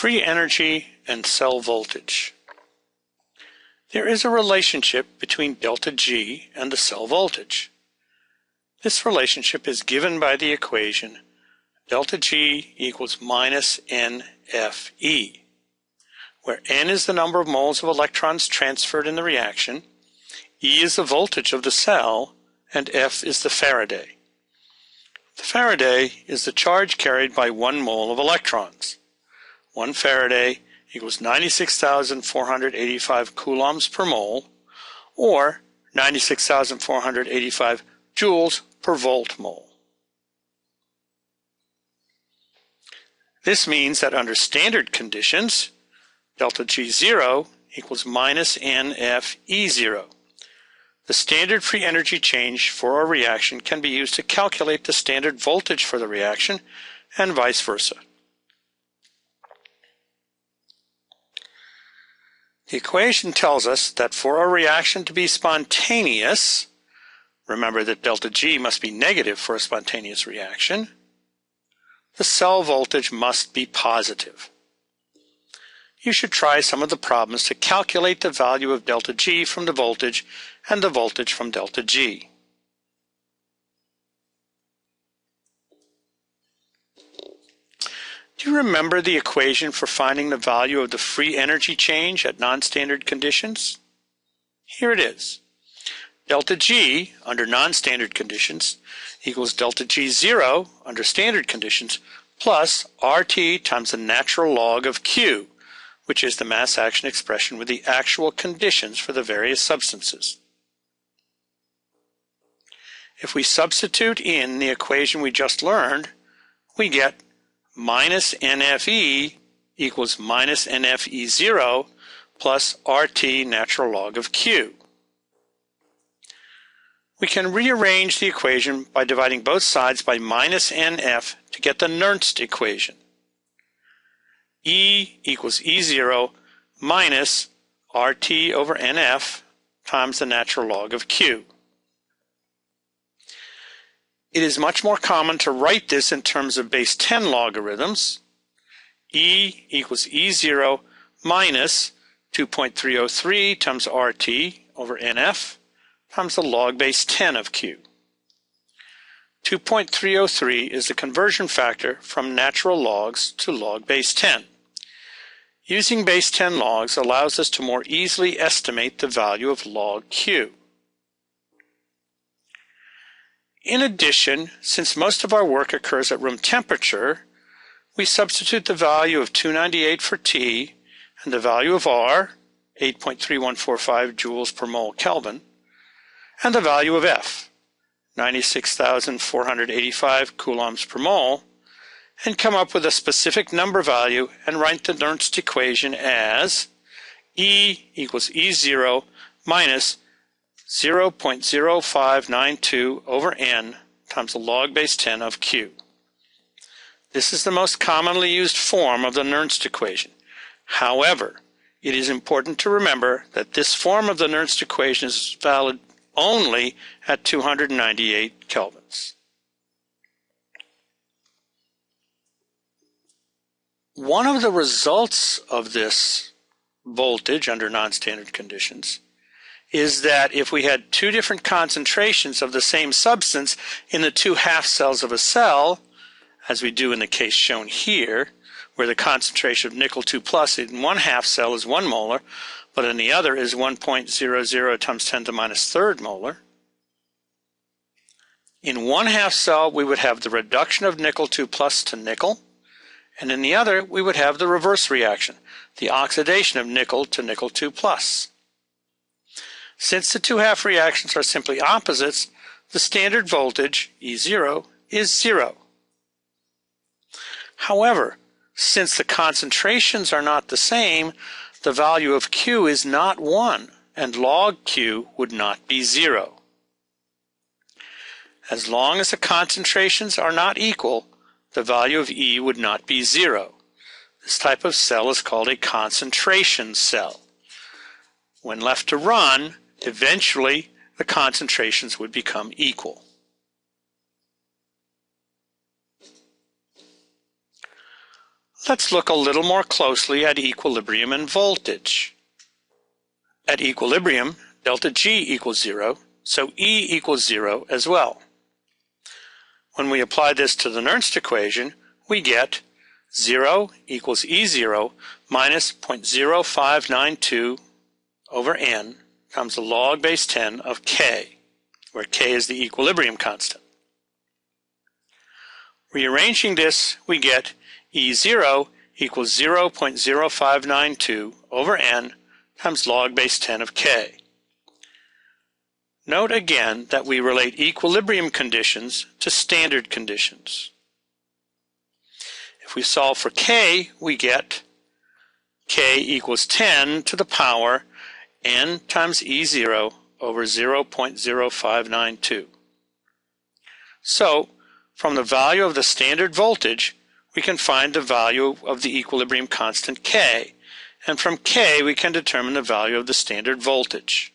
Free energy and cell voltage. There is a relationship between delta G and the cell voltage. This relationship is given by the equation delta G equals minus NFE, where N is the number of moles of electrons transferred in the reaction, E is the voltage of the cell, and F is the Faraday. The Faraday is the charge carried by 1 mole of electrons. 1 Faraday equals 96,485 coulombs per mole, or 96,485 joules per volt mole. This means that under standard conditions, delta G0 equals minus NFE0. The standard free energy change for a reaction can be used to calculate the standard voltage for the reaction, and vice versa. The equation tells us that for a reaction to be spontaneous, remember that delta G must be negative for a spontaneous reaction, the cell voltage must be positive. You should try some of the problems to calculate the value of delta G from the voltage and the voltage from delta G. Do you remember the equation for finding the value of the free energy change at non-standard conditions? Here it is. Delta G under non-standard conditions equals delta G0 under standard conditions plus RT times the natural log of Q, which is the mass action expression with the actual conditions for the various substances. If we substitute in the equation we just learned, we get minus NFE equals minus NFE0 plus RT natural log of Q. We can rearrange the equation by dividing both sides by minus NF to get the Nernst equation. E equals E0 minus RT over NF times the natural log of Q. It is much more common to write this in terms of base 10 logarithms. E equals E0 minus 2.303 times RT over NF times the log base 10 of Q. 2.303 is the conversion factor from natural logs to log base 10. Using base 10 logs allows us to more easily estimate the value of log Q. In addition, since most of our work occurs at room temperature, we substitute the value of 298 for T and the value of R, 8.3145 joules per mole Kelvin, and the value of F, 96,485 coulombs per mole, and come up with a specific number value and write the Nernst equation as E equals E0 minus 0.0592 over N times the log base 10 of Q. This is the most commonly used form of the Nernst equation. However, it is important to remember that this form of the Nernst equation is valid only at 298 kelvins. One of the results of this voltage under non-standard conditions is that if we had two different concentrations of the same substance in the two half cells of a cell, as we do in the case shown here, where the concentration of nickel 2 plus in one half cell is 1 molar, but in the other is 1.00 times 10 to the minus third molar. In one half cell, we would have the reduction of nickel 2 plus to nickel, and in the other, we would have the reverse reaction, the oxidation of nickel to nickel 2 plus. Since the two half reactions are simply opposites, the standard voltage, E0, is 0. However, since the concentrations are not the same, the value of Q is not 1, and log Q would not be 0. As long as the concentrations are not equal, the value of E would not be 0. This type of cell is called a concentration cell. When left to run, eventually the concentrations would become equal. Let's look a little more closely at equilibrium and voltage. At equilibrium, delta G equals 0, so E equals 0 as well. When we apply this to the Nernst equation, we get 0 equals E0 minus 0.0592 over n times the log base 10 of K, where K is the equilibrium constant. Rearranging this, we get E0 equals 0.0592 over n times log base 10 of K. Note again that we relate equilibrium conditions to standard conditions. If we solve for K, we get K equals 10 to the power n times E0 over 0.0592. So, from the value of the standard voltage, we can find the value of the equilibrium constant K, and from K we can determine the value of the standard voltage.